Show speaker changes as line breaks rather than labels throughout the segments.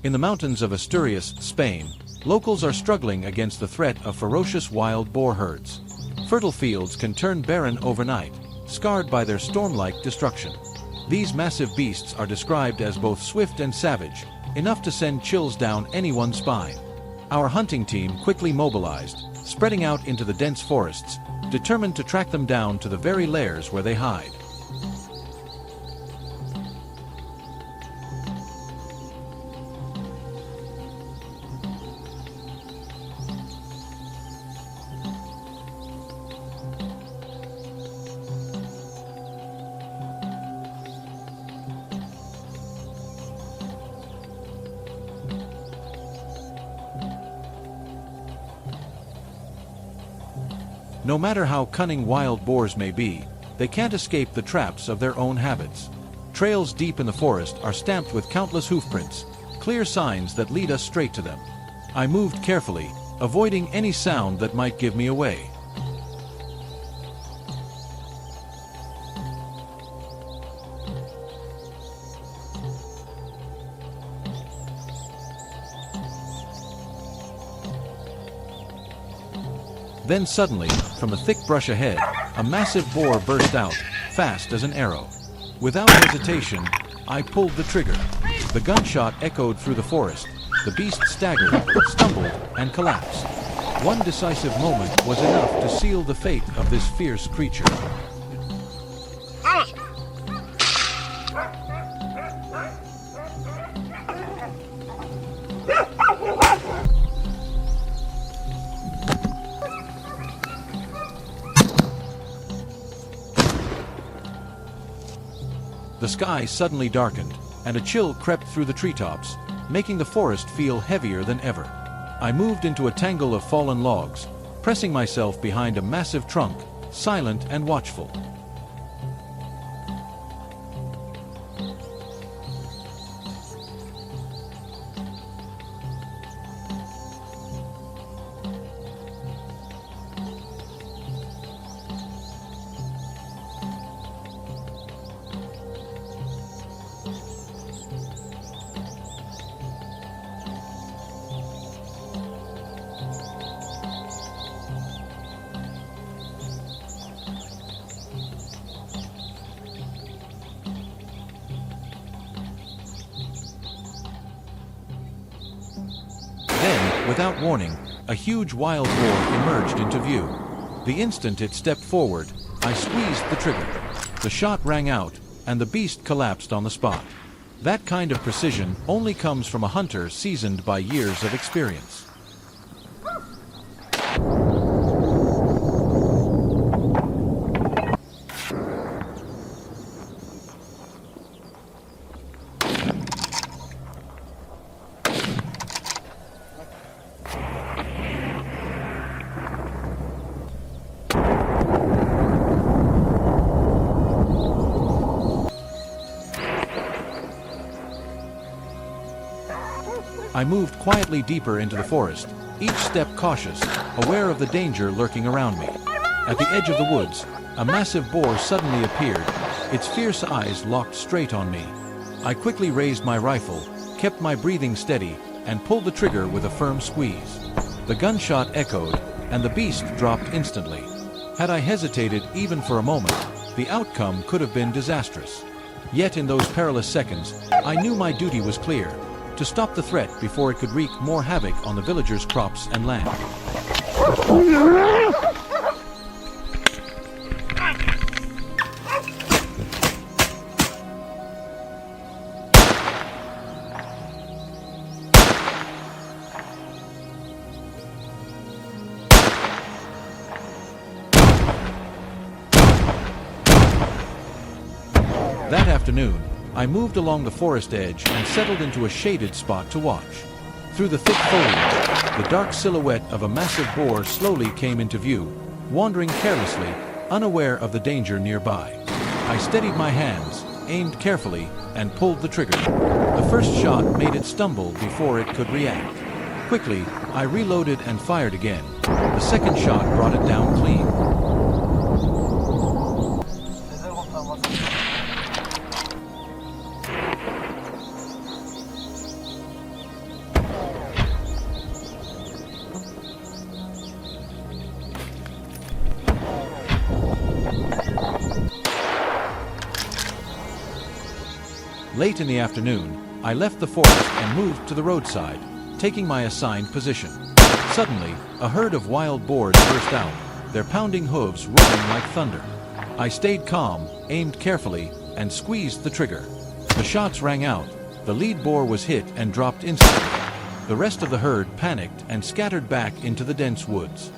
In the mountains of Asturias, Spain, locals are struggling against the threat of ferocious wild boar herds. Fertile fields can turn barren overnight, scarred by their storm-like destruction. These massive beasts are described as both swift and savage, enough to send chills down anyone's spine. Our hunting team quickly mobilized, spreading out into the dense forests, determined to track them down to the very lairs where they hide. No matter how cunning wild boars may be, they can't escape the traps of their own habits. Trails deep in the forest are stamped with countless hoofprints, clear signs that lead us straight to them. I moved carefully, avoiding any sound that might give me away. Then suddenly, from the thick brush ahead, a massive boar burst out, fast as an arrow. Without hesitation, I pulled the trigger. The gunshot echoed through the forest. The beast staggered, stumbled, and collapsed. One decisive moment was enough to seal the fate of this fierce creature. The sky suddenly darkened, and a chill crept through the treetops, making the forest feel heavier than ever. I moved into a tangle of fallen logs, pressing myself behind a massive trunk, silent and watchful. Then, without warning, a huge wild boar emerged into view. The instant it stepped forward, I squeezed the trigger. The shot rang out, and the beast collapsed on the spot. That kind of precision only comes from a hunter seasoned by years of experience. I moved quietly deeper into the forest, each step cautious, aware of the danger lurking around me. At the edge of the woods, a massive boar suddenly appeared, its fierce eyes locked straight on me. I quickly raised my rifle, kept my breathing steady, and pulled the trigger with a firm squeeze. The gunshot echoed, and the beast dropped instantly. Had I hesitated even for a moment, the outcome could have been disastrous. Yet in those perilous seconds, I knew my duty was clear: to stop the threat before it could wreak more havoc on the villagers' crops and land. That afternoon, I moved along the forest edge and settled into a shaded spot to watch. Through the thick foliage, the dark silhouette of a massive boar slowly came into view, wandering carelessly, unaware of the danger nearby. I steadied my hands, aimed carefully, and pulled the trigger. The first shot made it stumble before it could react. Quickly, I reloaded and fired again. The second shot brought it down clean. Late in the afternoon, I left the forest and moved to the roadside, taking my assigned position. Suddenly, a herd of wild boars burst out, their pounding hooves roaring like thunder. I stayed calm, aimed carefully, and squeezed the trigger. The shots rang out, the lead boar was hit and dropped instantly. The rest of the herd panicked and scattered back into the dense woods.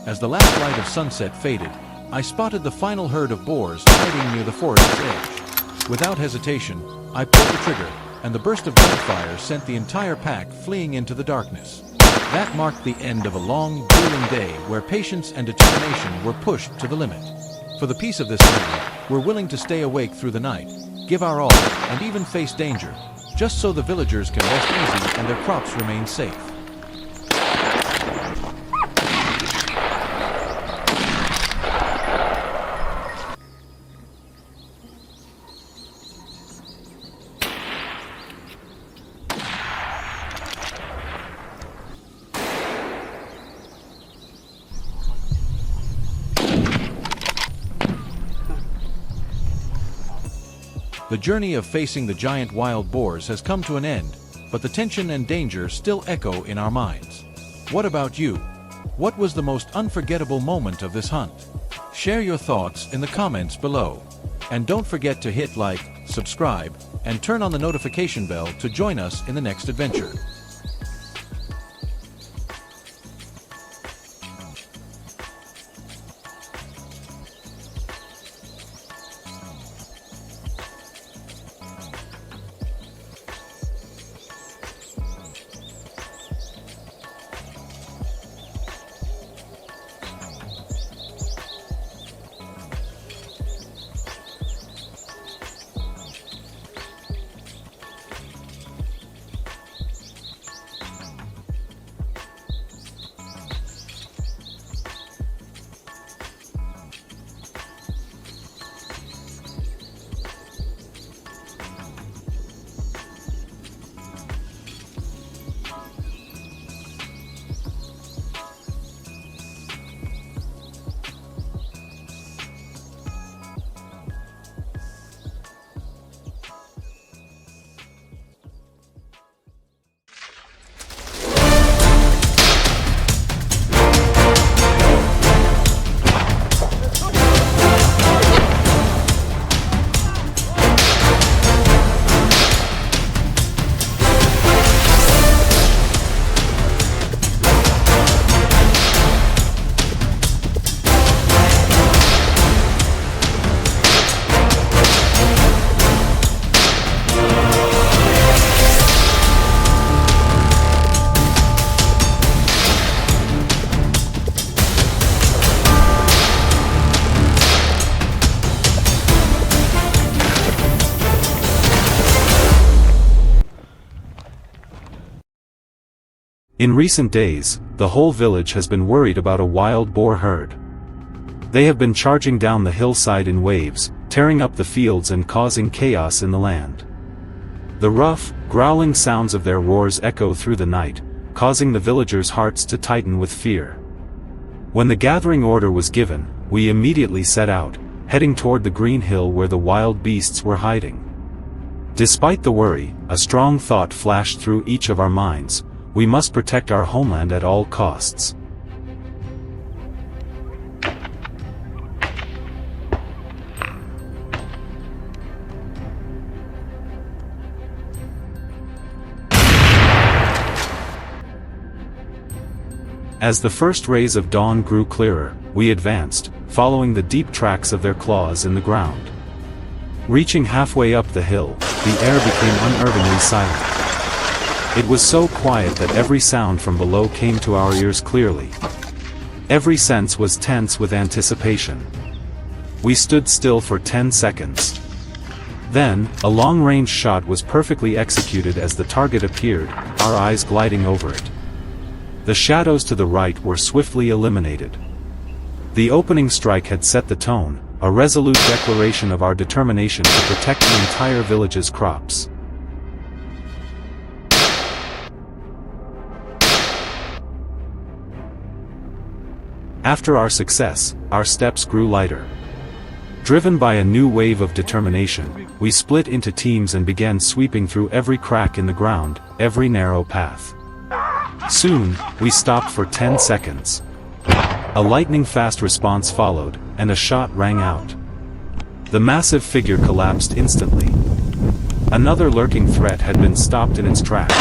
As the last light of sunset faded, I spotted the final herd of boars hiding near the forest's edge. Without hesitation, I pulled the trigger, and the burst of gunfire sent the entire pack fleeing into the darkness. That marked the end of a long, grueling day where patience and determination were pushed to the limit. For the peace of this land, we're willing to stay awake through the night, give our all, and even face danger, just so the villagers can rest easy and their crops remain safe. The journey of facing the giant wild boars has come to an end, but the tension and danger still echo in our minds. What about you? What was the most unforgettable moment of this hunt? Share your thoughts in the comments below. And don't forget to hit like, subscribe, and turn on the notification bell to join us in the next adventure.
In recent days, the whole village has been worried about a wild boar herd. They have been charging down the hillside in waves, tearing up the fields and causing chaos in the land. The rough, growling sounds of their roars echo through the night, causing the villagers' hearts to tighten with fear. When the gathering order was given, we immediately set out, heading toward the green hill where the wild beasts were hiding. Despite the worry, a strong thought flashed through each of our minds: we must protect our homeland at all costs. As the first rays of dawn grew clearer, we advanced, following the deep tracks of their claws in the ground. Reaching halfway up the hill, the air became unnervingly silent. It was so quiet that every sound from below came to our ears clearly. Every sense was tense with anticipation. We stood still for 10 seconds. Then, a long-range shot was perfectly executed as the target appeared, our eyes gliding over it. The shadows to the right were swiftly eliminated. The opening strike had set the tone, a resolute declaration of our determination to protect the entire village's crops. After our success, our steps grew lighter. Driven by a new wave of determination, we split into teams and began sweeping through every crack in the ground, every narrow path. Soon, we stopped for 10 seconds. A lightning-fast response followed, and a shot rang out. The massive figure collapsed instantly. Another lurking threat had been stopped in its tracks.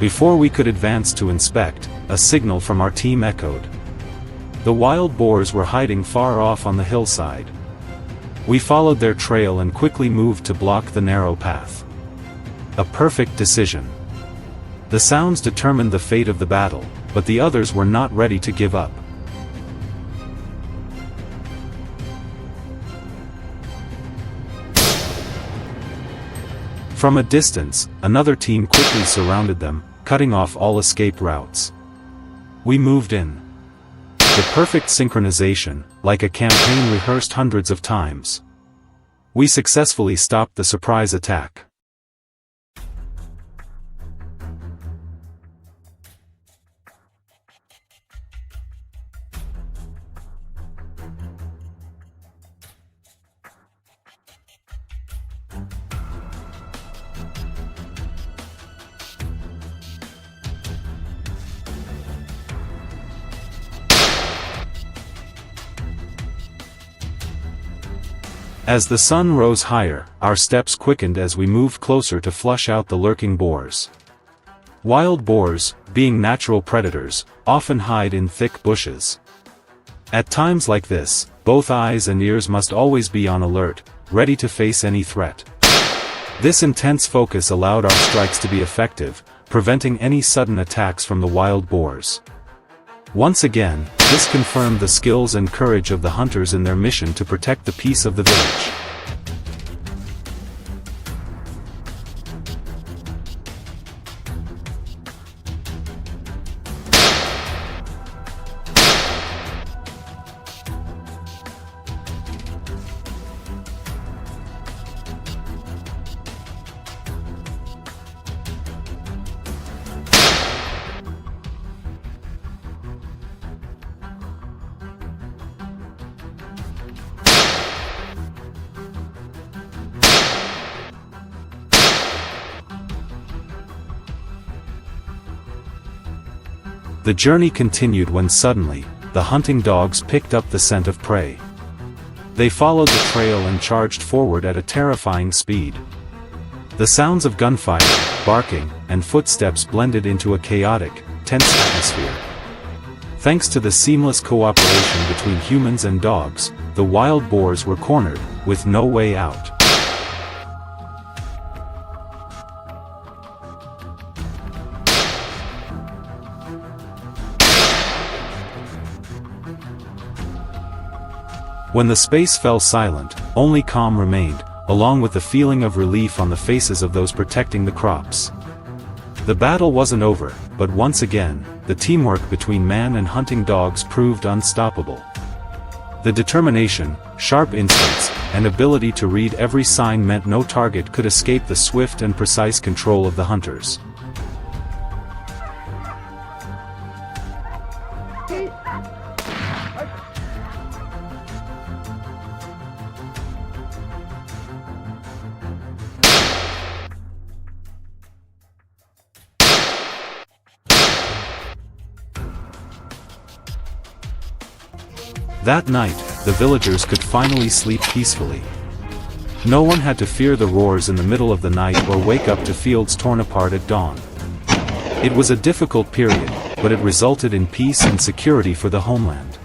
Before we could advance to inspect, a signal from our team echoed. The wild boars were hiding far off on the hillside. We followed their trail and quickly moved to block the narrow path. A perfect decision. The sounds determined the fate of the battle, but the others were not ready to give up. From a distance, another team quickly surrounded them, cutting off all escape routes. We moved in. The perfect synchronization, like a campaign rehearsed hundreds of times. We successfully stopped the surprise attack. As the sun rose higher, our steps quickened as we moved closer to flush out the lurking boars. Wild boars, being natural predators, often hide in thick bushes. At times like this, both eyes and ears must always be on alert, ready to face any threat. This intense focus allowed our strikes to be effective, preventing any sudden attacks from the wild boars. Once again, this confirmed the skills and courage of the hunters in their mission to protect the peace of the village. The journey continued when suddenly, the hunting dogs picked up the scent of prey. They followed the trail and charged forward at a terrifying speed. The sounds of gunfire, barking, and footsteps blended into a chaotic, tense atmosphere. Thanks to the seamless cooperation between humans and dogs, the wild boars were cornered, with no way out. When the space fell silent, only calm remained, along with the feeling of relief on the faces of those protecting the crops. The battle wasn't over, but once again, the teamwork between man and hunting dogs proved unstoppable. The determination, sharp instincts, and ability to read every sign meant no target could escape the swift and precise control of the hunters. That night, the villagers could finally sleep peacefully. No one had to fear the roars in the middle of the night or wake up to fields torn apart at dawn. It was a difficult period, but it resulted in peace and security for the homeland.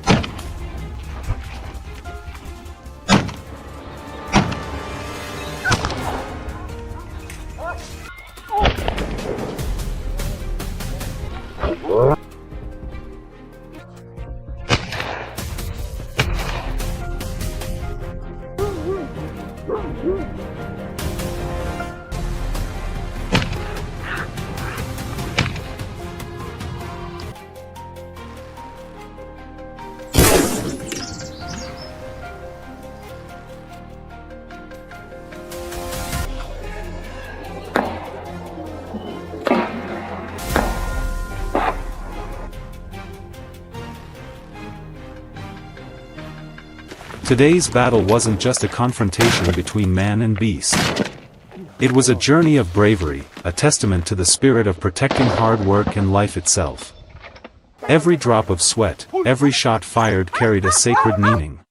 Today's battle wasn't just a confrontation between man and beast. It was a journey of bravery, a testament to the spirit of protecting hard work and life itself. Every drop of sweat, every shot fired carried a sacred meaning.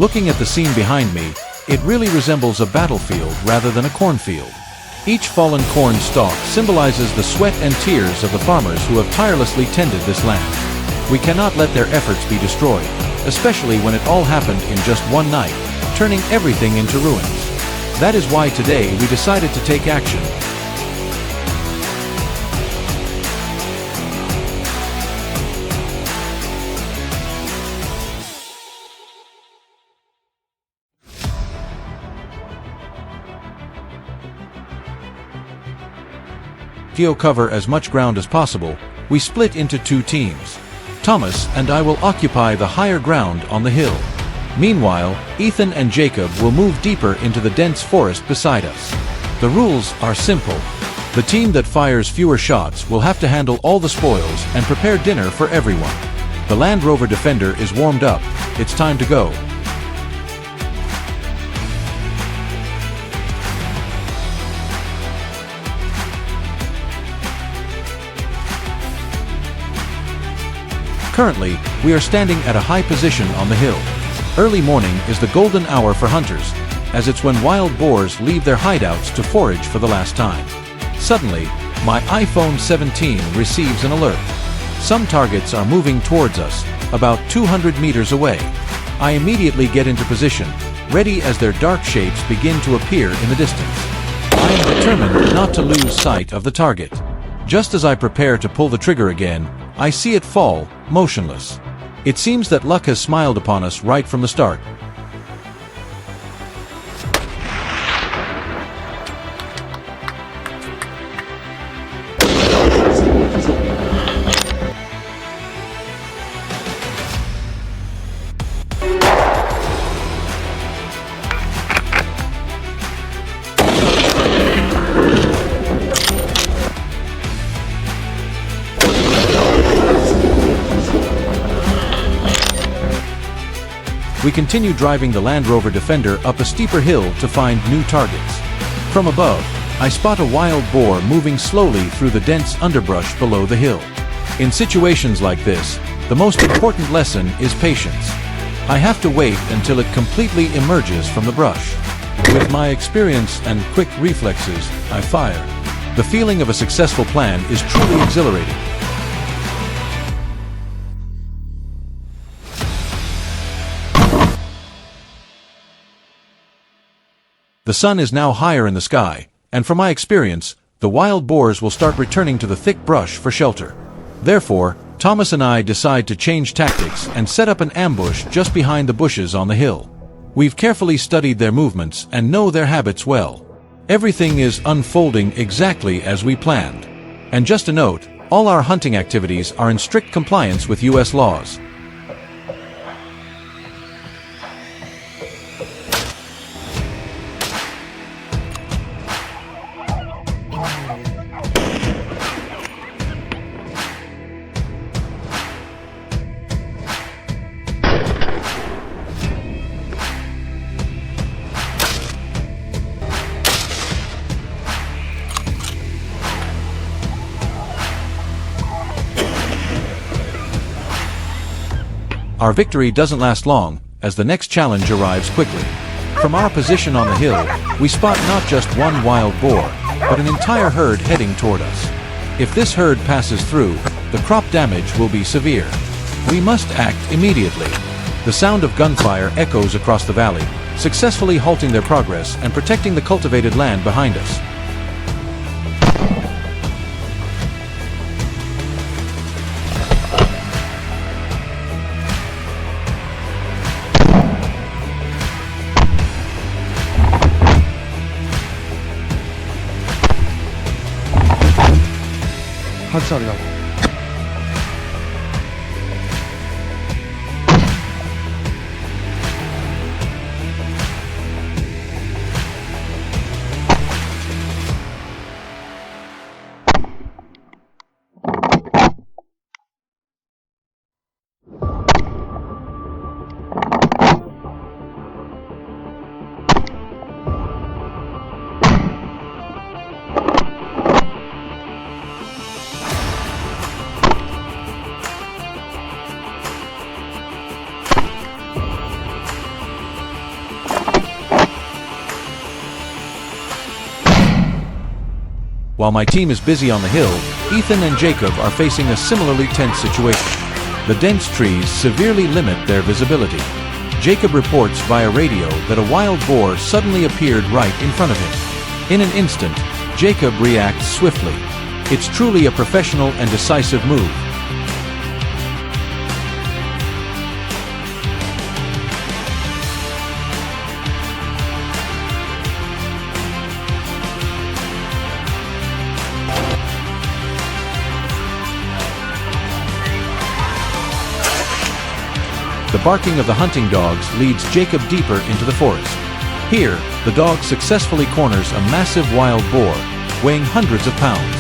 Looking at the scene behind me, it really resembles a battlefield rather than a cornfield. Each fallen corn stalk symbolizes the sweat and tears of the farmers who have tirelessly tended this land. We cannot let their efforts be destroyed, especially when it all happened in just one night, turning everything into ruins. That is why today we decided to take action. To cover as much ground as possible, we split into two teams. Thomas and I will occupy the higher ground on the hill. Meanwhile, Ethan and Jacob will move deeper into the dense forest beside us. The rules are simple. The team that fires fewer shots will have to handle all the spoils and prepare dinner for everyone. The Land Rover Defender is warmed up. It's time to go. Currently, we are standing at a high position on the hill. Early morning is the golden hour for hunters, as it's when wild boars leave their hideouts to forage for the last time. Suddenly, my iPhone 17 receives an alert. Some targets are moving towards us, about 200 meters away. I immediately get into position, ready as their dark shapes begin to appear in the distance. I am determined not to lose sight of the target. Just as I prepare to pull the trigger again, I see it fall, motionless. It seems that luck has smiled upon us right from the start. We continue driving the Land Rover Defender up a steeper hill to find new targets. From above, I spot a wild boar moving slowly through the dense underbrush below the hill. In situations like this, the most important lesson is patience. I have to wait until it completely emerges from the brush. With my experience and quick reflexes, I fire. The feeling of a successful plan is truly exhilarating. The sun is now higher in the sky, and from my experience, the wild boars will start returning to the thick brush for shelter. Therefore, Thomas and I decide to change tactics and set up an ambush just behind the bushes on the hill. We've carefully studied their movements and know their habits well. Everything is unfolding exactly as we planned. And just a note, all our hunting activities are in strict compliance with U.S. laws. Our victory doesn't last long, as the next challenge arrives quickly. From our position on the hill, we spot not just one wild boar, but an entire herd heading toward us. If this herd passes through, the crop damage will be severe. We must act immediately. The sound of gunfire echoes across the valley, successfully halting their progress and protecting the cultivated land behind us.
한살이라고.
While my team is busy on the hill, Ethan and Jacob are facing a similarly tense situation. The dense trees severely limit their visibility. Jacob reports via radio that a wild boar suddenly appeared right in front of him. In an instant, Jacob reacts swiftly. It's truly a professional and decisive move. The barking of the hunting dogs leads Jacob deeper into the forest. Here, the dog successfully corners a massive wild boar, weighing hundreds of pounds.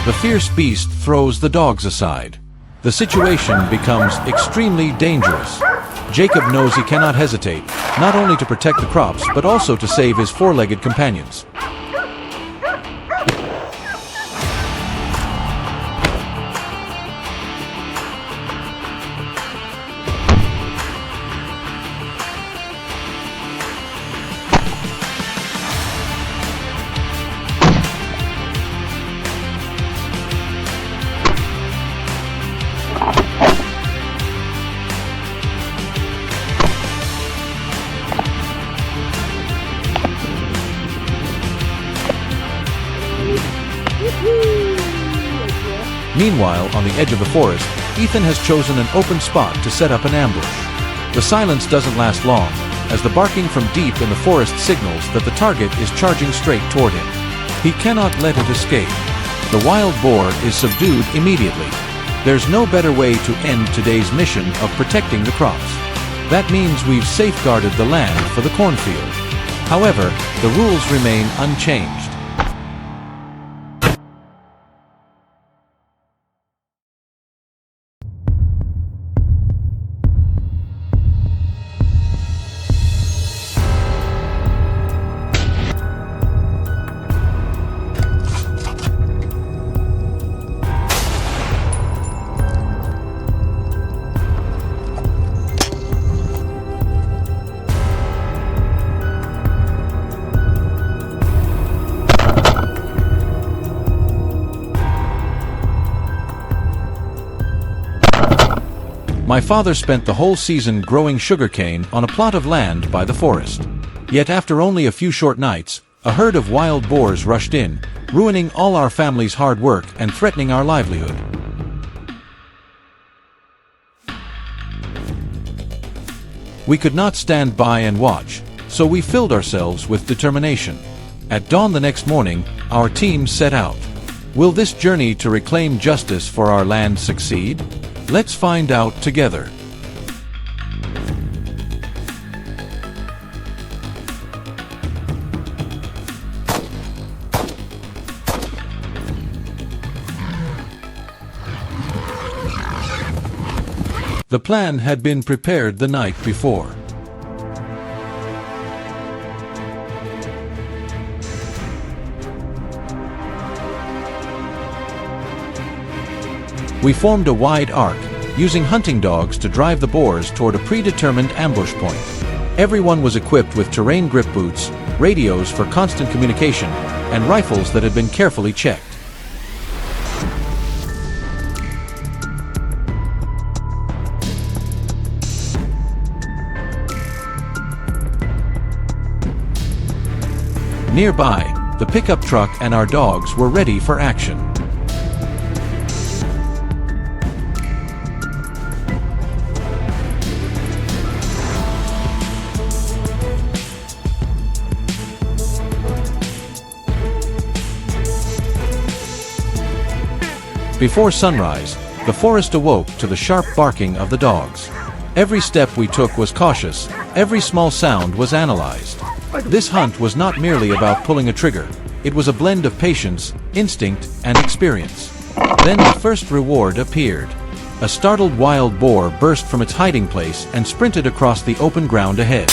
The fierce beast throws the dogs aside. The situation becomes extremely dangerous. Jacob knows he cannot hesitate, not only to protect the crops, but also to save his four-legged companions. Meanwhile, on the edge of the forest, Ethan has chosen an open spot to set up an ambush. The silence doesn't last long, as the barking from deep in the forest signals that the target is charging straight toward him. He cannot let it escape. The wild boar is subdued immediately. There's no better way to end today's mission of protecting the crops. That means we've safeguarded the land for the cornfield. However, the rules remain unchanged. My father spent the whole season growing sugarcane on a plot of land by the forest. Yet after only a few short nights, a herd of wild boars rushed in, ruining all our family's hard work and threatening our livelihood. We could not stand by and watch, so we filled ourselves with determination. At dawn the next morning, our team set out. Will this journey to reclaim justice for our land succeed? Let's find out together. The plan had been prepared the night before. We formed a wide arc, using hunting dogs to drive the boars toward a predetermined ambush point. Everyone was equipped with terrain grip boots, radios for constant communication, and rifles that had been carefully checked. Nearby, the pickup truck and our dogs were ready for action. Before sunrise, the forest awoke to the sharp barking of the dogs. Every step we took was cautious, every small sound was analyzed. This hunt was not merely about pulling a trigger, it was a blend of patience, instinct, and experience. Then the first reward appeared. A startled wild boar burst from its hiding place and sprinted across the open ground ahead.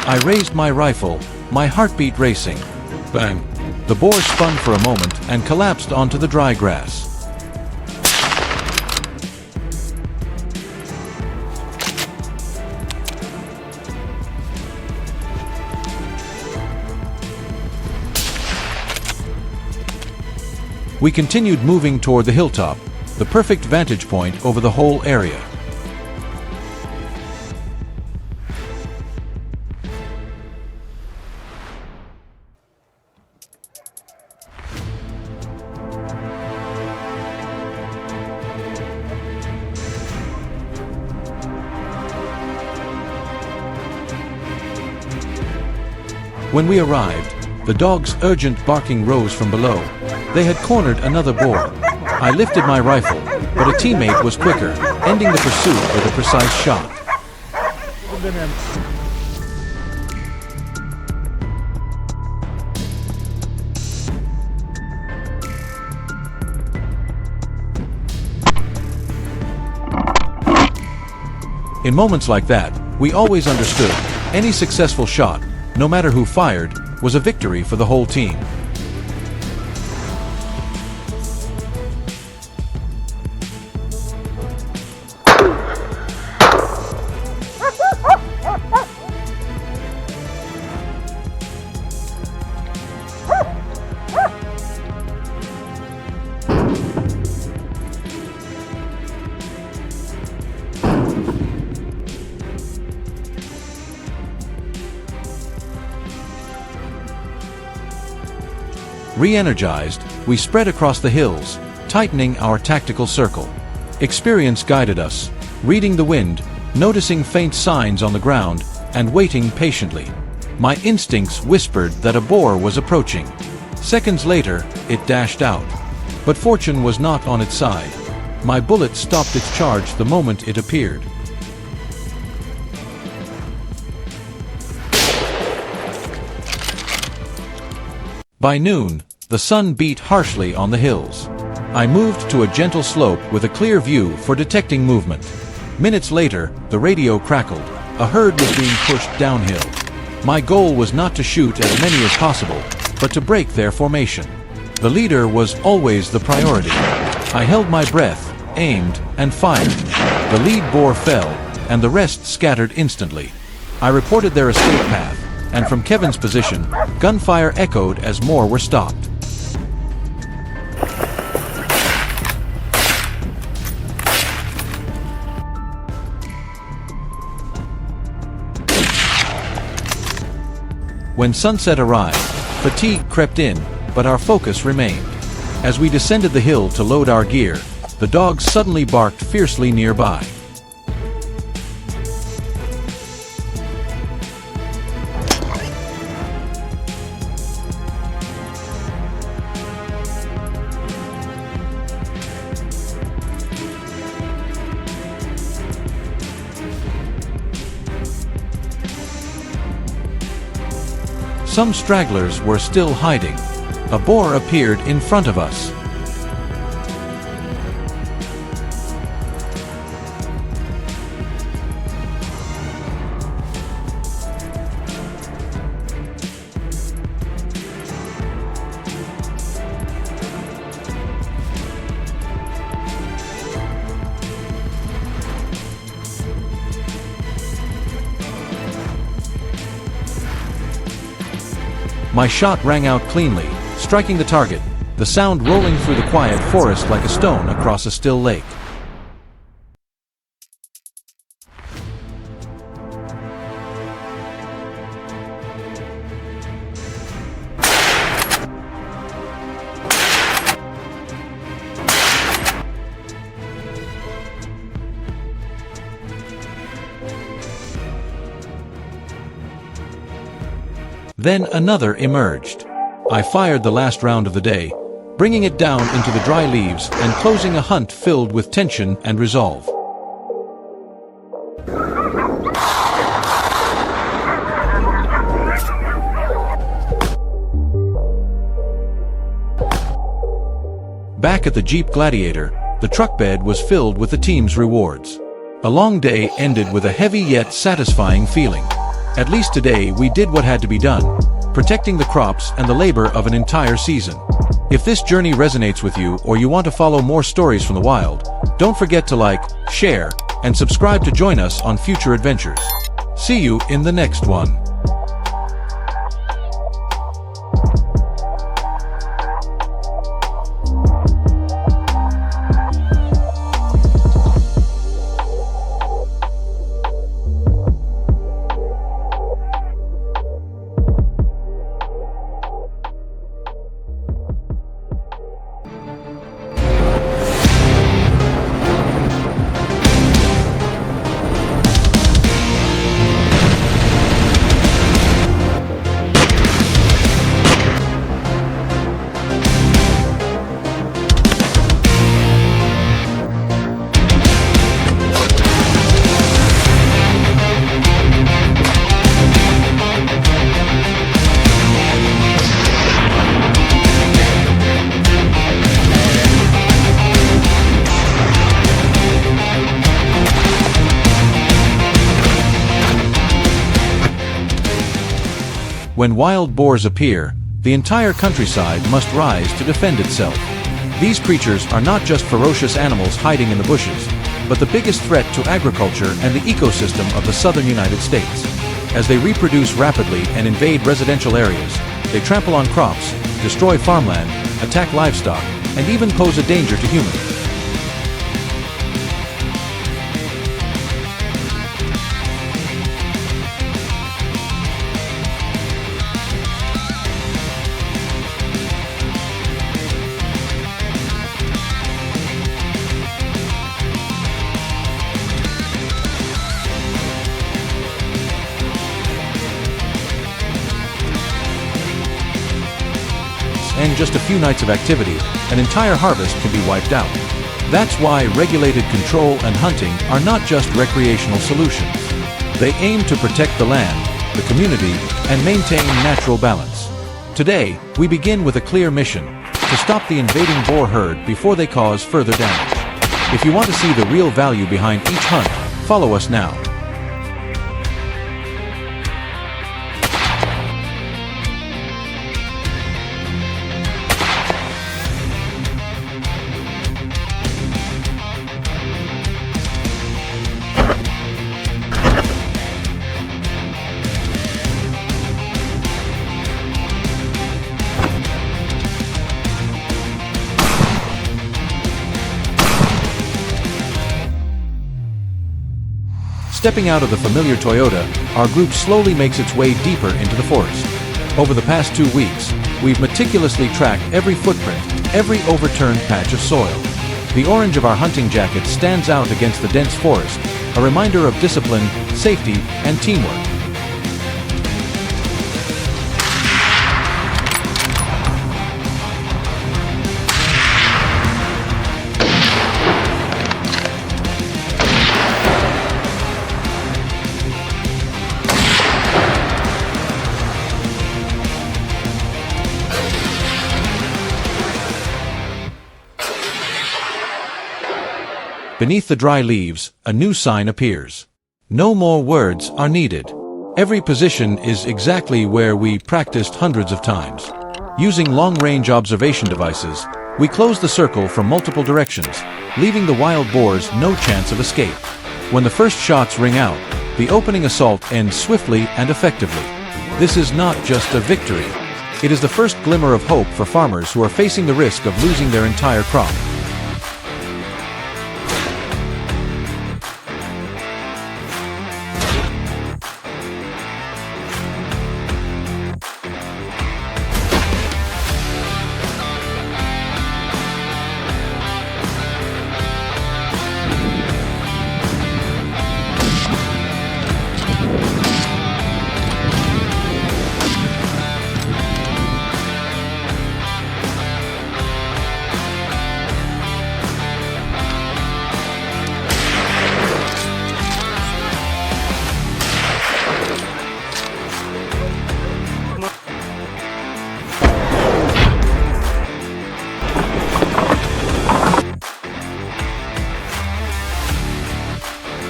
I raised my rifle, my heartbeat racing. Bang! The boar spun for a moment and collapsed onto the dry grass. We continued moving toward the hilltop, the perfect vantage point over the whole area. When we arrived, the dog's urgent barking rose from below. They had cornered another boar. I lifted my rifle, but a teammate was quicker, ending the pursuit with a precise shot. In moments like that, we always understood, any successful shot, no matter who fired, was a victory for the whole team. Re-energized, we spread across the hills, tightening our tactical circle. Experience guided us, reading the wind, noticing faint signs on the ground, and waiting patiently. My instincts whispered that a boar was approaching. Seconds later, it dashed out. But fortune was not on its side. My bullet stopped its charge the moment it appeared. By noon, the sun beat harshly on the hills. I moved to a gentle slope with a clear view for detecting movement. Minutes later, the radio crackled. A herd was being pushed downhill. My goal was not to shoot as many as possible, but to break their formation. The leader was always the priority. I held my breath, aimed, and fired. The lead boar fell, and the rest scattered instantly. I reported their escape path, and from Kevin's position, gunfire echoed as more were stopped. When sunset arrived, fatigue crept in, but our focus remained. As we descended the hill to load our gear, the dogs suddenly barked fiercely nearby. Some stragglers were still hiding. A boar appeared in front of us. My shot rang out cleanly, striking the target, the sound rolling through the quiet forest like a stone across a still lake. Then another emerged. I fired the last round of the day, bringing it down into the dry leaves and closing a hunt filled with tension and resolve. Back at the Jeep Gladiator, the truck bed was filled with the team's rewards. A long day ended with a heavy yet satisfying feeling. At least today we did what had to be done, protecting the crops and the labor of an entire season. If this journey resonates with you or you want to follow more stories from the wild, don't forget to like, share, and subscribe to join us on future adventures. See you in the next one. When wild boars appear, the entire countryside must rise to defend itself. These creatures are not just ferocious animals hiding in the bushes, but the biggest threat to agriculture and the ecosystem of the southern United States. As they reproduce rapidly and invade residential areas, they trample on crops, destroy farmland, attack livestock, and even pose a danger to humans. And just a few nights of activity, an entire harvest can be wiped out. That's why regulated control and hunting are not just recreational solutions. They aim to protect the land, the community, and maintain natural balance. Today, we begin with a clear mission: to stop the invading boar herd before they cause further damage. If you want to see the real value behind each hunt, follow us now. Stepping out of the familiar Toyota, our group slowly makes its way deeper into the forest. Over the past 2 weeks, we've meticulously tracked every footprint, every overturned patch of soil. The orange of our hunting jackets stands out against the dense forest, a reminder of discipline, safety, and teamwork. Beneath the dry leaves, a new sign appears. No more words are needed. Every position is exactly where we practiced hundreds of times. Using long-range observation devices, we close the circle from multiple directions, leaving the wild boars no chance of escape. When the first shots ring out, the opening assault ends swiftly and effectively. This is not just a victory. It is the first glimmer of hope for farmers who are facing the risk of losing their entire crop.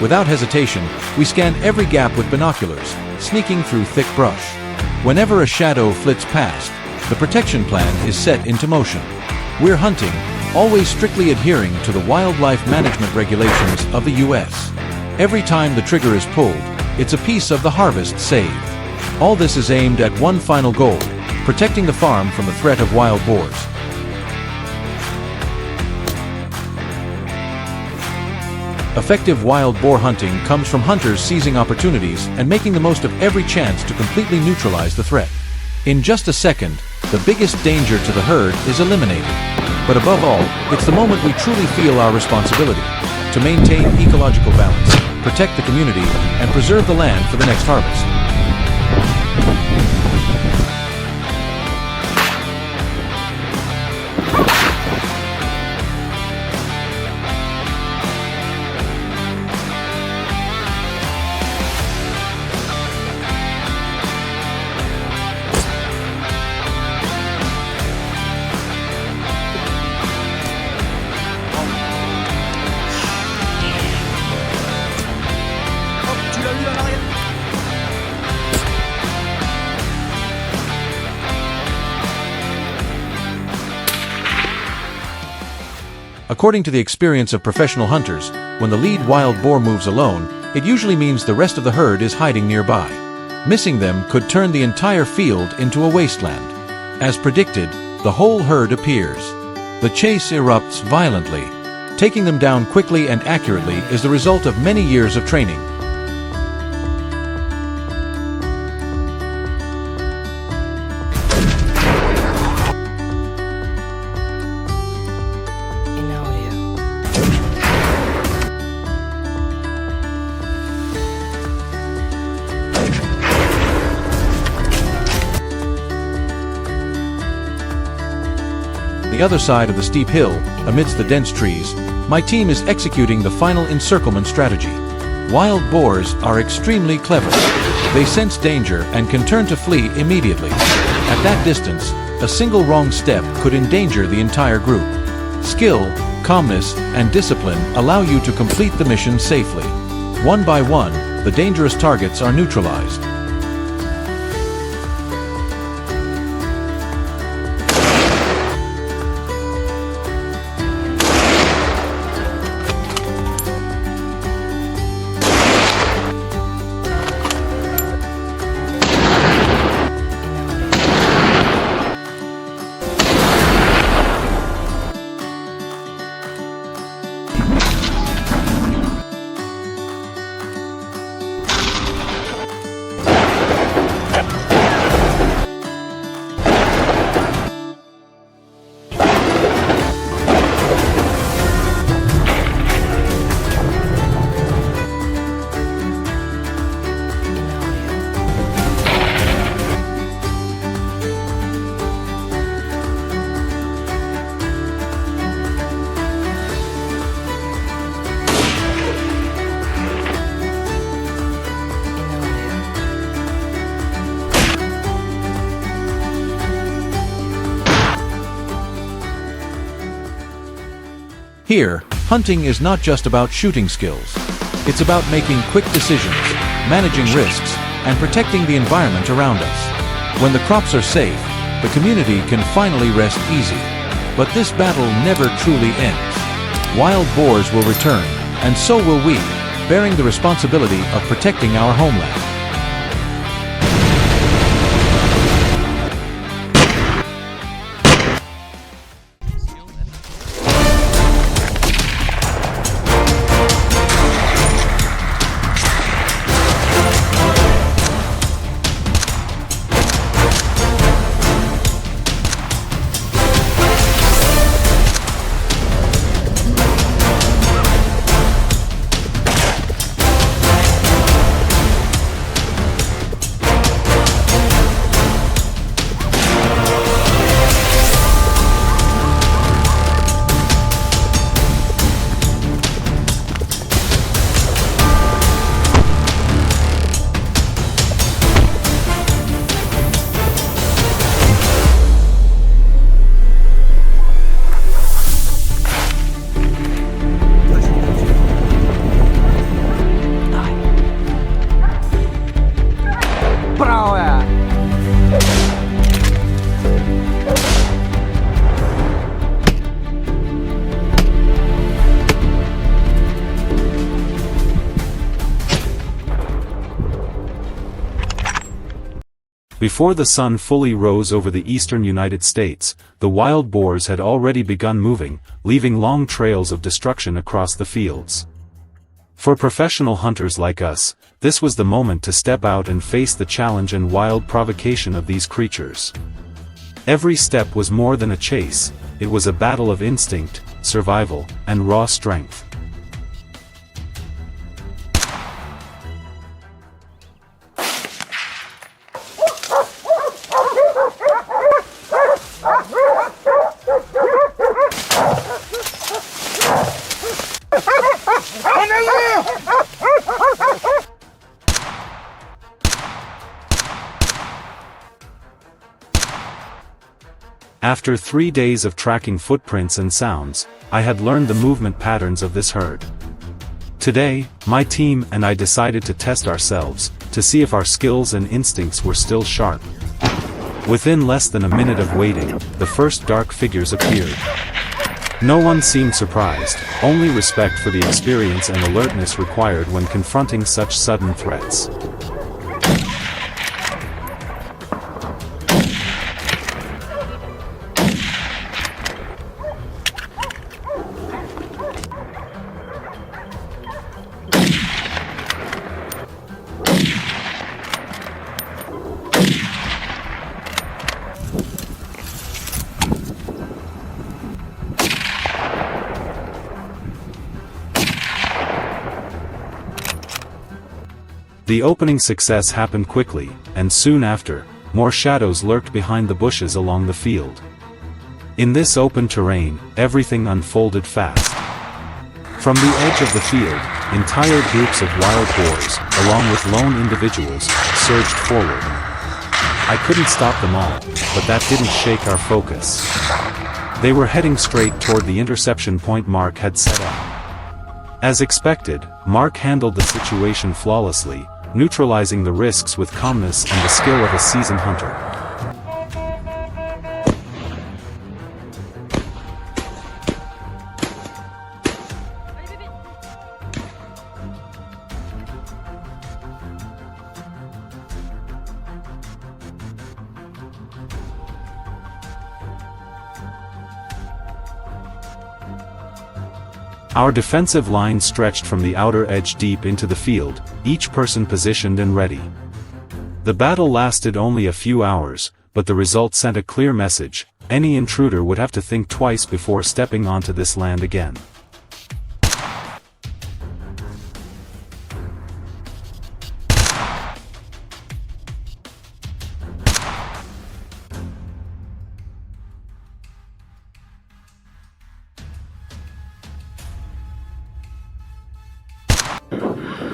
Without hesitation, we scan every gap with binoculars, sneaking through thick brush. Whenever a shadow flits past, the protection plan is set into motion. We're hunting, always strictly adhering to the wildlife management regulations of the U.S. Every time the trigger is pulled, it's a piece of the harvest saved. All this is aimed at one final goal: protecting the farm from the threat of wild boars. Effective wild boar hunting comes from hunters seizing opportunities and making the most of every chance to completely neutralize the threat. In just a second, the biggest danger to the herd is eliminated. But above all, it's the moment we truly feel our responsibility to maintain ecological balance, protect the community, and preserve the land for the next harvest. According to the experience of professional hunters, when the lead wild boar moves alone, it usually means the rest of the herd is hiding nearby. Missing them could turn the entire field into a wasteland. As predicted, the whole herd appears. The chase erupts violently. Taking them down quickly and accurately is the result of many years of training. The other side of the steep hill, amidst the dense trees, my team is executing the final encirclement strategy. Wild boars are extremely clever. They sense danger and can turn to flee immediately. At that distance, a single wrong step could endanger the entire group. Skill, calmness, and discipline allow you to complete the mission safely. One by one, the dangerous targets are neutralized. Here, hunting is not just about shooting skills. It's about making quick decisions, managing risks, and protecting the environment around us. When the crops are safe, the community can finally rest easy. But this battle never truly ends. Wild boars will return, and so will we, bearing the responsibility of protecting our homeland.
Before the sun fully rose over the eastern United States, the wild boars had already begun moving, leaving long trails of destruction across the fields. For professional hunters like us, this was the moment to step out and face the challenge and wild provocation of these creatures. Every step was more than a chase, it was a battle of instinct, survival, and raw strength. After 3 days of tracking footprints and sounds, I had learned the movement patterns of this herd. Today, my team and I decided to test ourselves, to see if our skills and instincts were still sharp. Within less than a minute of waiting, the first dark figures appeared. No one seemed surprised, only respect for the experience and alertness required when confronting such sudden threats. The opening success happened quickly, and soon after, more shadows lurked behind the bushes along the field. In this open terrain, everything unfolded fast. From the edge of the field, entire groups of wild boars, along with lone individuals, surged forward. I couldn't stop them all, but that didn't shake our focus. They were heading straight toward the interception point Mark had set up. As expected, Mark handled the situation flawlessly, neutralizing the risks with calmness and the skill of a seasoned hunter. Our defensive line stretched from the outer edge deep into the field, each person positioned and ready. The battle lasted only a few hours, but the result sent a clear message: any intruder would have to think twice before stepping onto this land again.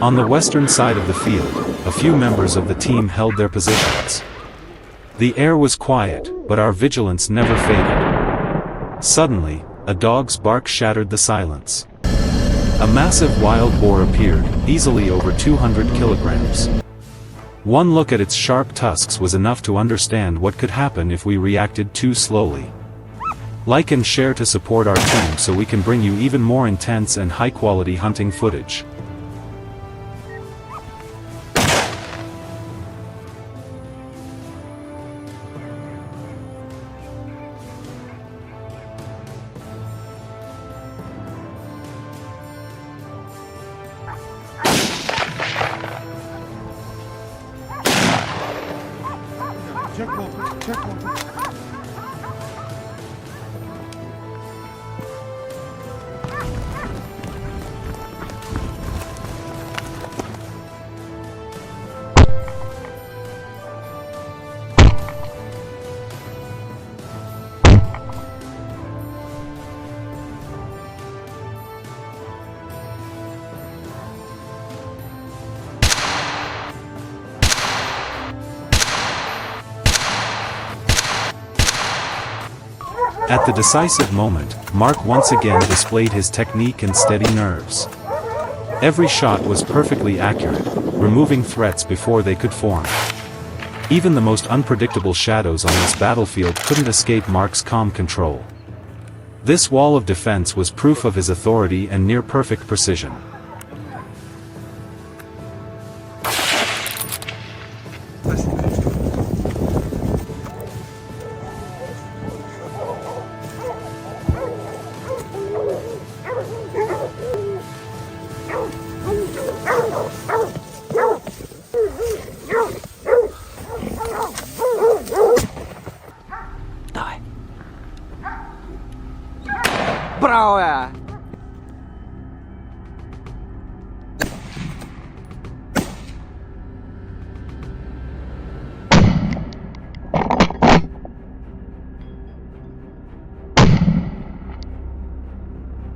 On the western side of the field, a few members of the team held their positions. The air was quiet, but our vigilance never faded. Suddenly, a dog's bark shattered the silence. A massive wild boar appeared, easily over 200 kilograms. One look at its sharp tusks was enough to understand what could happen if we reacted too slowly. Like and share to support our team so we can bring you even more intense and high-quality hunting footage. At the decisive moment, Mark once again displayed his technique and steady nerves. Every shot was perfectly accurate, removing threats before they could form. Even the most unpredictable shadows on this battlefield couldn't escape Mark's calm control. This wall of defense was proof of his authority and near-perfect precision.
Boar!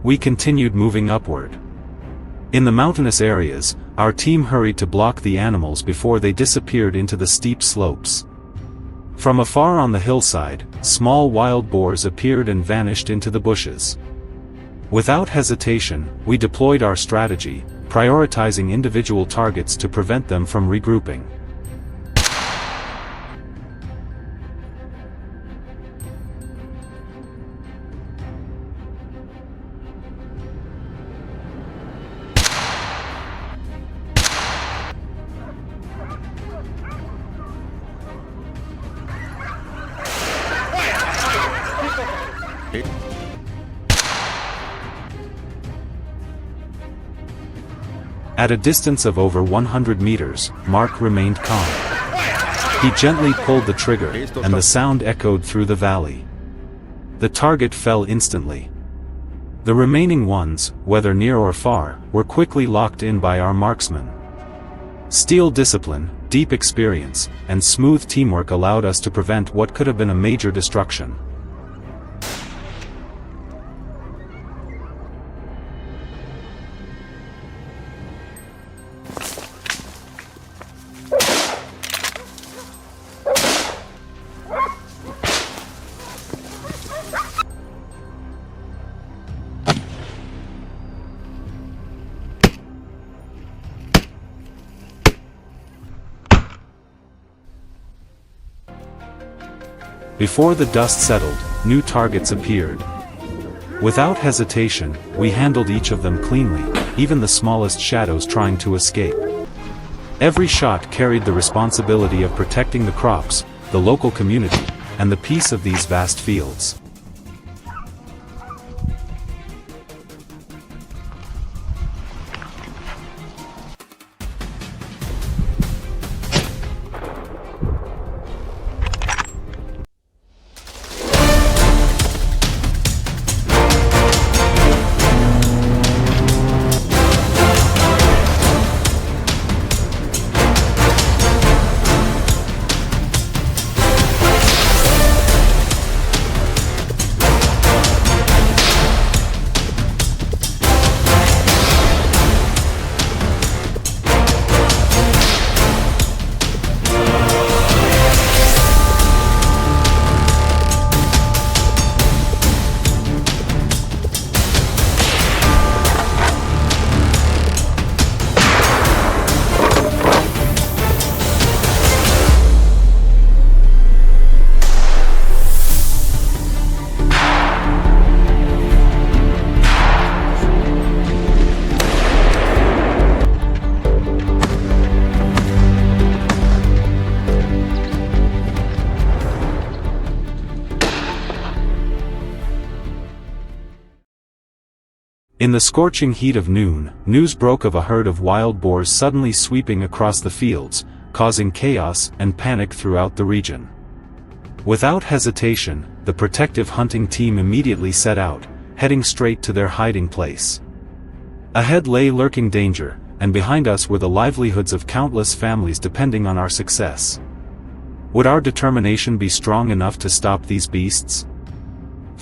We continued moving upward. In the mountainous areas, our team hurried to block the animals before they disappeared into the steep slopes. From afar on the hillside, small wild boars appeared and vanished into the bushes. Without hesitation, we deployed our strategy, prioritizing individual targets to prevent them from regrouping. At a distance of over 100 meters, Mark remained calm. He gently pulled the trigger, and the sound echoed through the valley. The target fell instantly. The remaining ones, whether near or far, were quickly locked in by our marksmen. Steel discipline, deep experience, and smooth teamwork allowed us to prevent what could have been a major destruction. Before the dust settled, new targets appeared. Without hesitation, we handled each of them cleanly, even the smallest shadows trying to escape. Every shot carried the responsibility of protecting the crops, the local community, and the peace of these vast fields. In the scorching heat of noon, news broke of a herd of wild boars suddenly sweeping across the fields, causing chaos and panic throughout the region. Without hesitation, the protective hunting team immediately set out, heading straight to their hiding place. Ahead lay lurking danger, and behind us were the livelihoods of countless families depending on our success. Would our determination be strong enough to stop these beasts?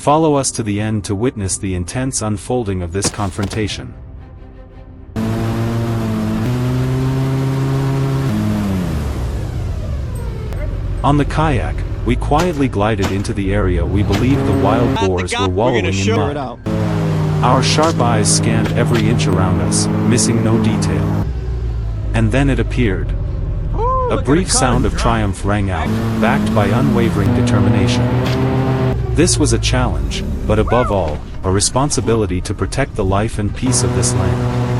Follow us to the end to witness the intense unfolding of this confrontation. On the kayak, we quietly glided into the area we believed the wild boars were wallowing in mud. Our sharp eyes scanned every inch around us, missing no detail. And then it appeared. A brief sound of triumph rang out, backed by unwavering determination. This was a challenge, but above all, a responsibility to protect the life and peace of this land.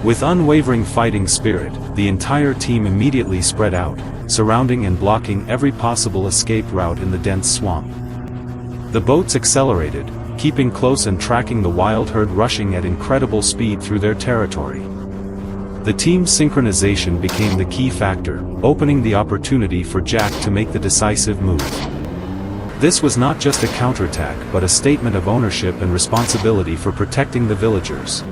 With unwavering fighting spirit, the entire team immediately spread out, surrounding and blocking every possible escape route in the dense swamp. The boats accelerated, keeping close and tracking the wild herd rushing at incredible speed through their territory. The team's synchronization became the key factor, opening the opportunity for Jack to make the decisive move. This was not just a counterattack but a statement of ownership and responsibility for protecting the villagers.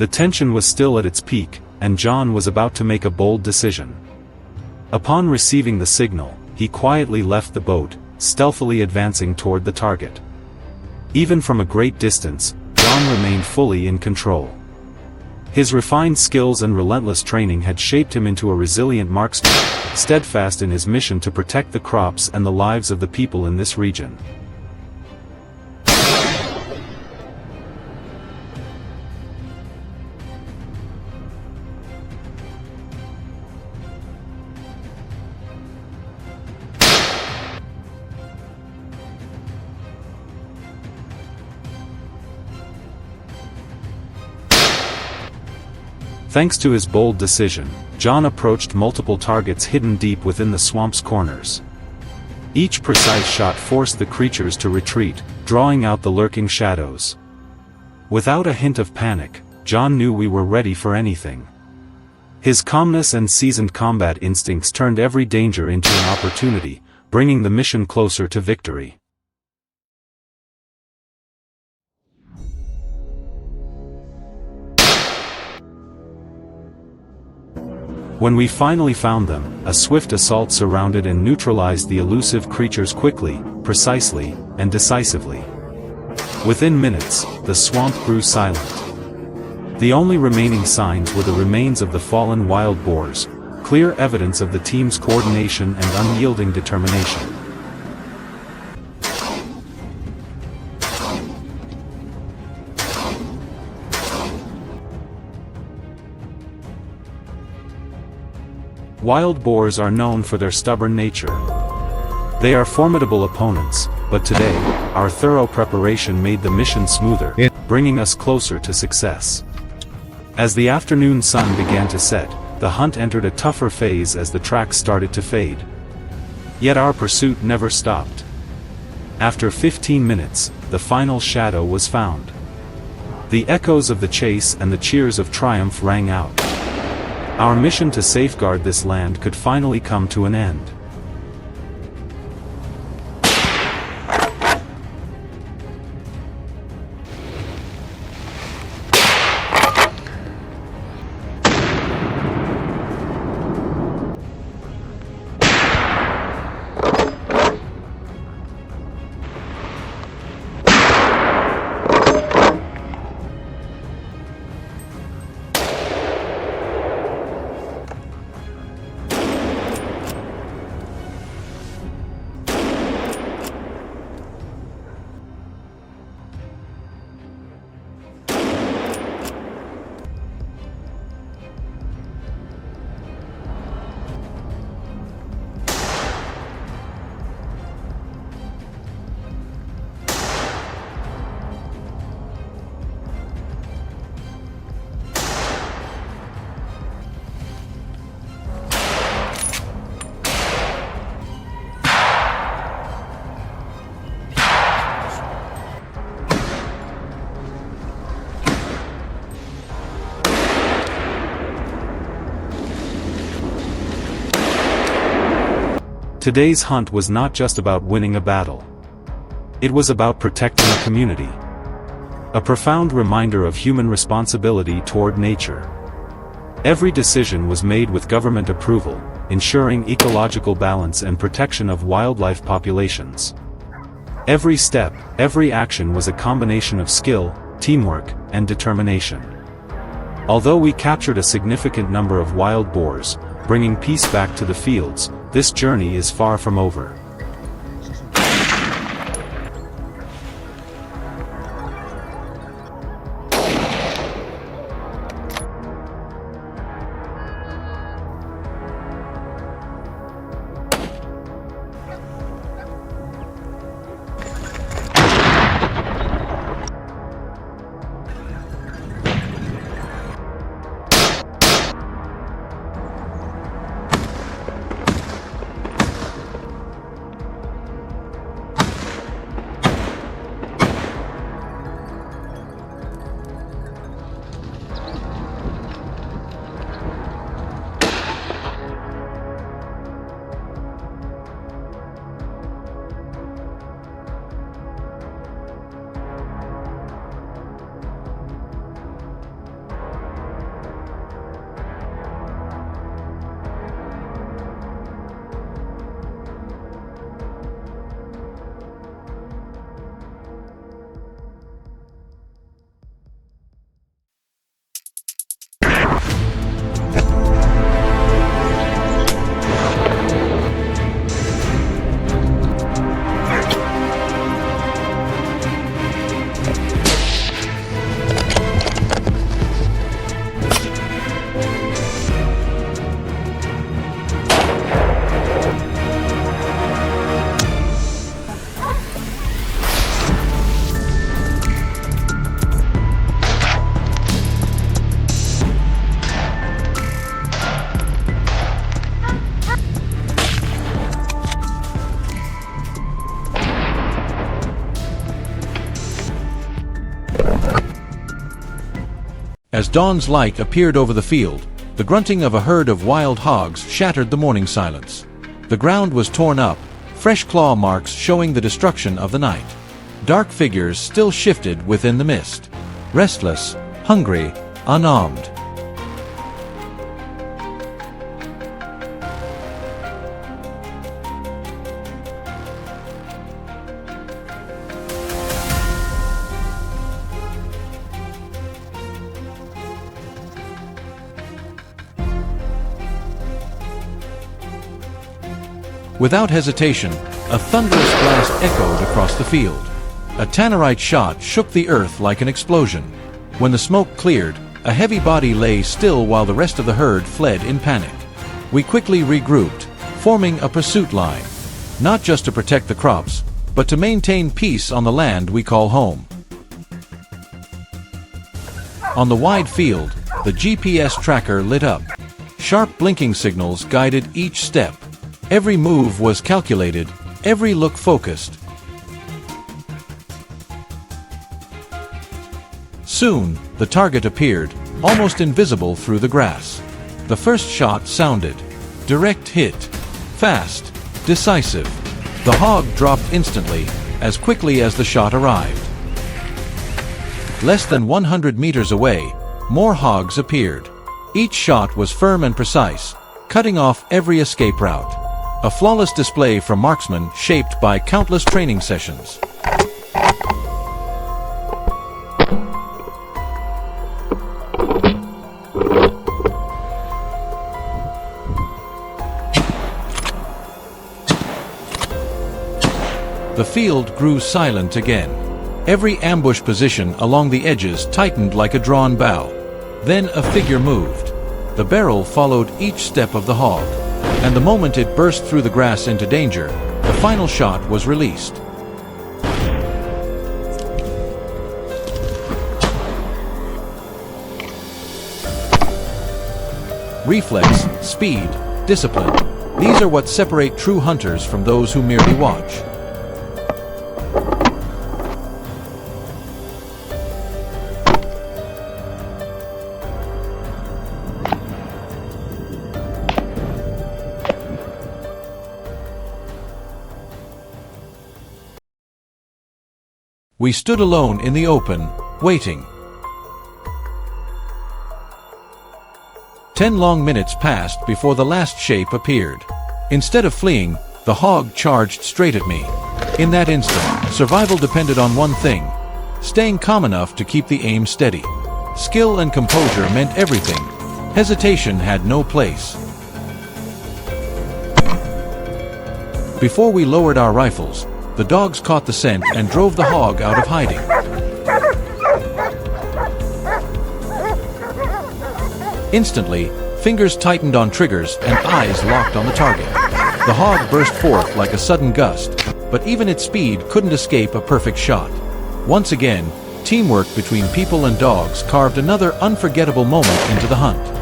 The tension was still at its peak, and John was about to make a bold decision. Upon receiving the signal, he quietly left the boat, stealthily advancing toward the target. Even from a great distance, John remained fully in control. His refined skills and relentless training had shaped him into a resilient marksman, steadfast in his mission to protect the crops and the lives of the people in this region. Thanks to his bold decision, John approached multiple targets hidden deep within the swamp's corners. Each precise shot forced the creatures to retreat, drawing out the lurking shadows. Without a hint of panic, John knew we were ready for anything. His calmness and seasoned combat instincts turned every danger into an opportunity, bringing the mission closer to victory. When we finally found them, a swift assault surrounded and neutralized the elusive creatures quickly, precisely, and decisively. Within minutes, the swamp grew silent. The only remaining signs were the remains of the fallen wild boars, clear evidence of the team's coordination and unyielding determination. Wild boars are known for their stubborn nature. They are formidable opponents, but today, our thorough preparation made the mission smoother, bringing us closer to success. As the afternoon sun began to set, the hunt entered a tougher phase as the tracks started to fade. Yet our pursuit never stopped. After 15 minutes, the final shadow was found. The echoes of the chase and the cheers of triumph rang out. Our mission to safeguard this land could finally come to an end. Today's hunt was not just about winning a battle. It was about protecting a community. A profound reminder of human responsibility toward nature. Every decision was made with government approval, ensuring ecological balance and protection of wildlife populations. Every step, every action was a combination of skill, teamwork, and determination. Although we captured a significant number of wild boars, bringing peace back to the fields, this journey is far from over.
As dawn's light appeared over the field, the grunting of a herd of wild hogs shattered the morning silence. The ground was torn up, fresh claw marks showing the destruction of the night. Dark figures still shifted within the mist, restless, hungry, unarmed. Without hesitation, a thunderous blast echoed across the field. A tannerite shot shook the earth like an explosion. When the smoke cleared, a heavy body lay still while the rest of the herd fled in panic. We quickly regrouped, forming a pursuit line, not just to protect the crops, but to maintain peace on the land we call home. On the wide field, the GPS tracker lit up. Sharp blinking signals guided each step. Every move was calculated, every look focused. Soon, the target appeared, almost invisible through the grass. The first shot sounded. Direct hit. Fast. Decisive. The hog dropped instantly, as quickly as the shot arrived. Less than 100 meters away, more hogs appeared. Each shot was firm and precise, cutting off every escape route. A flawless display from marksmen shaped by countless training sessions. The field grew silent again. Every ambush position along the edges tightened like a drawn bow. Then a figure moved. The barrel followed each step of the hog. And the moment it burst through the grass into danger, the final shot was released. Reflex, speed, discipline. These are what separate true hunters from those who merely watch. We stood alone in the open, waiting. 10 long minutes passed before the last shape appeared. Instead of fleeing, the hog charged straight at me. In that instant, survival depended on one thing: staying calm enough to keep the aim steady. Skill and composure meant everything. Hesitation had no place. Before we lowered our rifles, the dogs caught the scent and drove the hog out of hiding. Instantly, fingers tightened on triggers and eyes locked on the target. The hog burst forth like a sudden gust, but even its speed couldn't escape a perfect shot. Once again, teamwork between people and dogs carved another unforgettable moment into the hunt.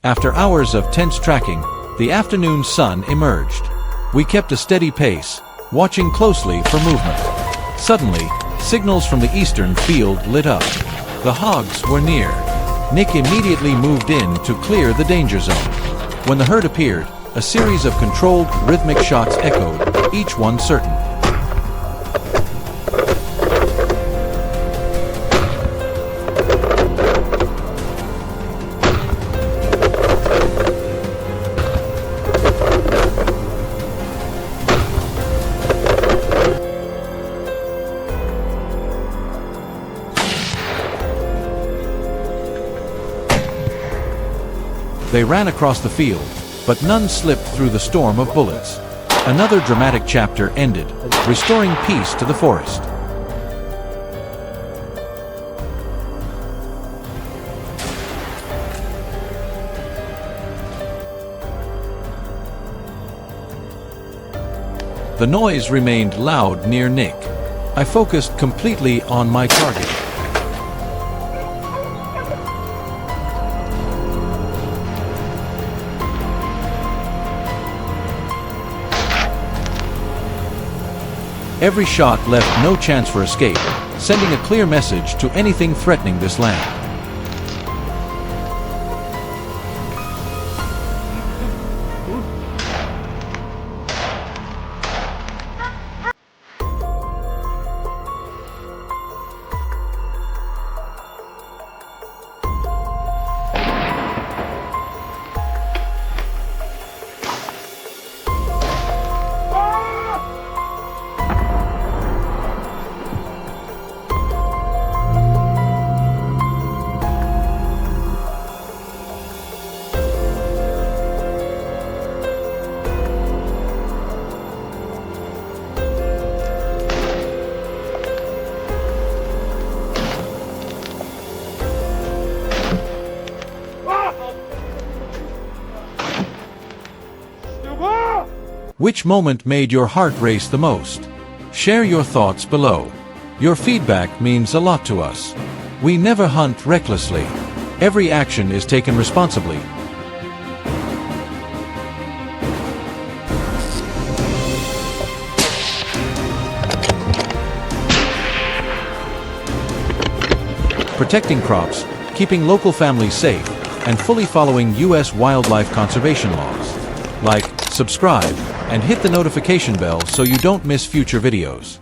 After hours of tense tracking, the afternoon sun emerged. We kept a steady pace, watching closely for movement. Suddenly, signals from the eastern field lit up. The hogs were near. Nick immediately moved in to clear the danger zone. When the herd appeared, a series of controlled, rhythmic shots echoed, each one certain. They ran across the field, but none slipped through the storm of bullets. Another dramatic chapter ended, restoring peace to the forest. The noise remained loud near Nick. I focused completely on my target. Every shot left no chance for escape, sending a clear message to anything threatening this land. Which moment made your heart race the most? Share your thoughts below. Your feedback means a lot to us. We never hunt recklessly. Every action is taken responsibly. Protecting crops, keeping local families safe, and fully following U.S. wildlife conservation laws. Like, subscribe, and hit the notification bell so you don't miss future videos.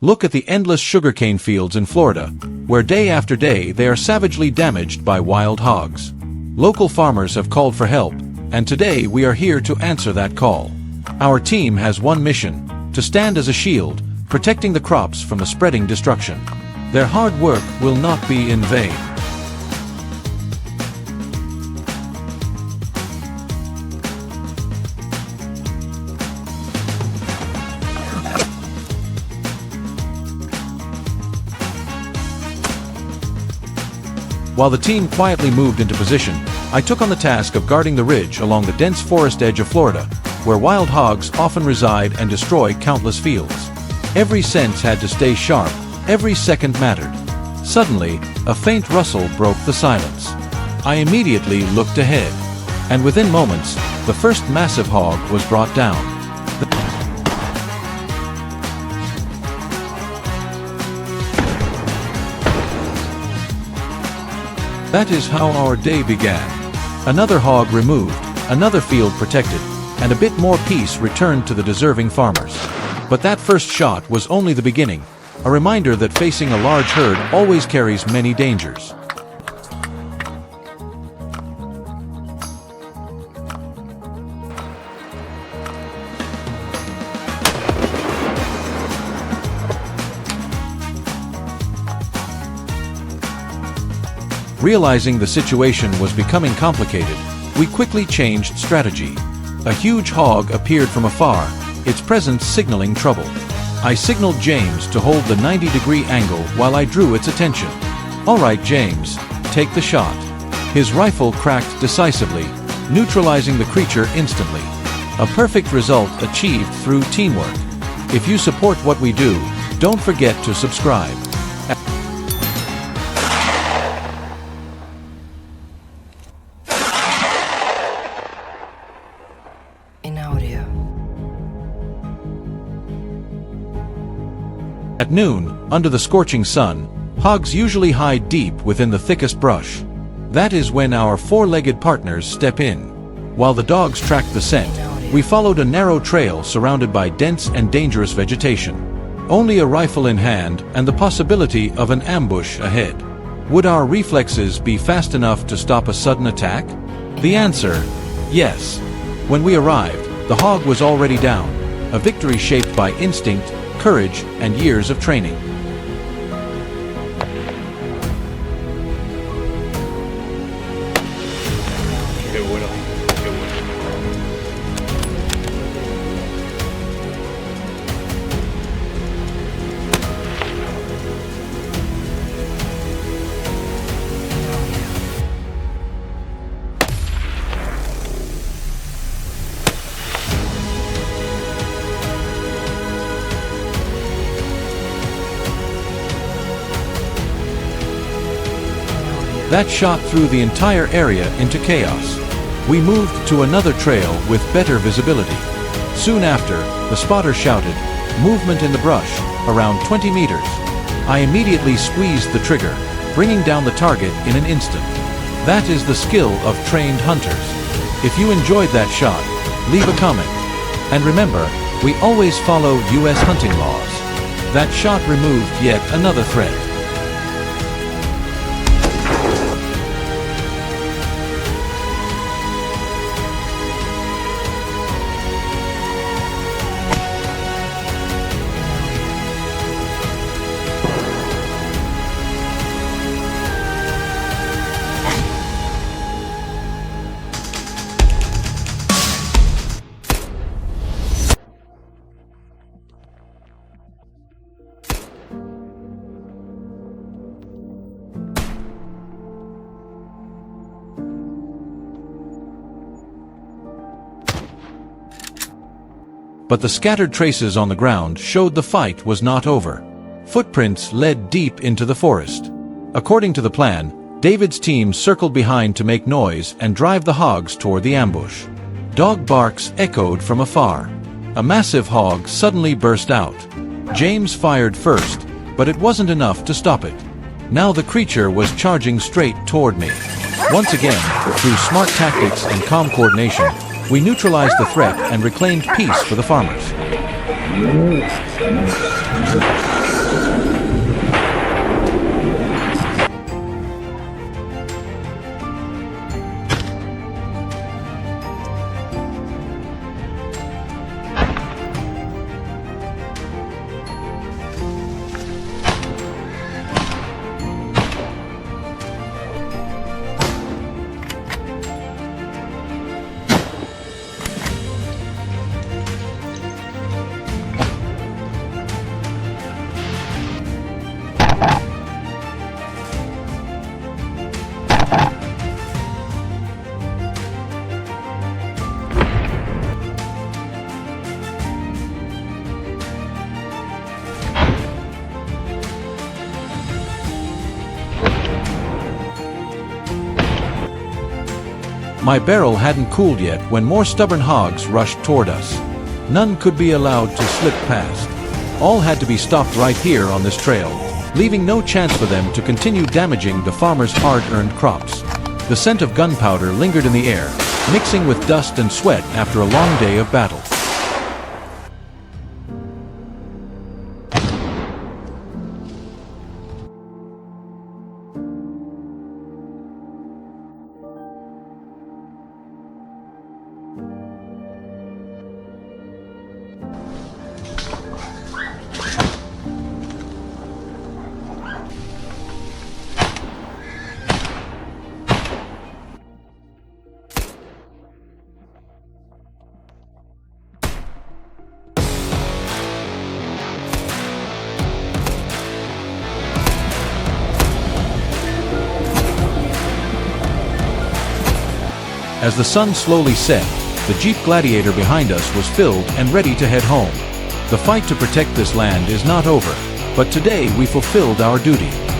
Look at the endless sugarcane fields in Florida, where day after day they are savagely damaged by wild hogs. Local farmers have called for help, and today we are here to answer that call. Our team has one mission: to stand as a shield, protecting the crops from the spreading destruction. Their hard work will not be in vain. While the team quietly moved into position, I took on the task of guarding the ridge along the dense forest edge of Florida, where wild hogs often reside and destroy countless fields. Every sense had to stay sharp, every second mattered. Suddenly, a faint rustle broke the silence. I immediately looked ahead, and within moments, the first massive hog was brought down. That is how our day began. Another hog removed, another field protected, and a bit more peace returned to the deserving farmers. But that first shot was only the beginning, a reminder that facing a large herd always carries many dangers. Realizing the situation was becoming complicated, we quickly changed strategy. A huge hog appeared from afar, its presence signaling trouble. I signaled James to hold the 90-degree angle while I drew its attention. "All right, James, take the shot." His rifle cracked decisively, neutralizing the creature instantly. A perfect result achieved through teamwork. If you support what we do, don't forget to subscribe. At noon, under the scorching sun, hogs usually hide deep within the thickest brush. That is when our four-legged partners step in. While the dogs tracked the scent, we followed a narrow trail surrounded by dense and dangerous vegetation. Only a rifle in hand and the possibility of an ambush ahead. Would our reflexes be fast enough to stop a sudden attack? The answer: yes. When we arrived, the hog was already down, a victory shaped by instinct, courage, and years of training. That shot threw the entire area into chaos. We moved to another trail with better visibility. Soon after, the spotter shouted, "Movement in the brush, around 20 meters." I immediately squeezed the trigger, bringing down the target in an instant. That is the skill of trained hunters. If you enjoyed that shot, leave a comment. And remember, we always follow US hunting laws. That shot removed yet another threat. But the scattered traces on the ground showed the fight was not over. Footprints led deep into the forest. According to the plan, David's team circled behind to make noise and drive the hogs toward the ambush. Dog barks echoed from afar. A massive hog suddenly burst out. James fired first, but it wasn't enough to stop it. Now the creature was charging straight toward me. Once again, through smart tactics and calm coordination, we neutralized the threat and reclaimed peace for the farmers. My barrel hadn't cooled yet when more stubborn hogs rushed toward us. None could be allowed to slip past. All had to be stopped right here on this trail, leaving no chance for them to continue damaging the farmer's hard-earned crops. The scent of gunpowder lingered in the air, mixing with dust and sweat after a long day of battle. As the sun slowly set, the Jeep Gladiator behind us was filled and ready to head home. The fight to protect this land is not over, but today we fulfilled our duty.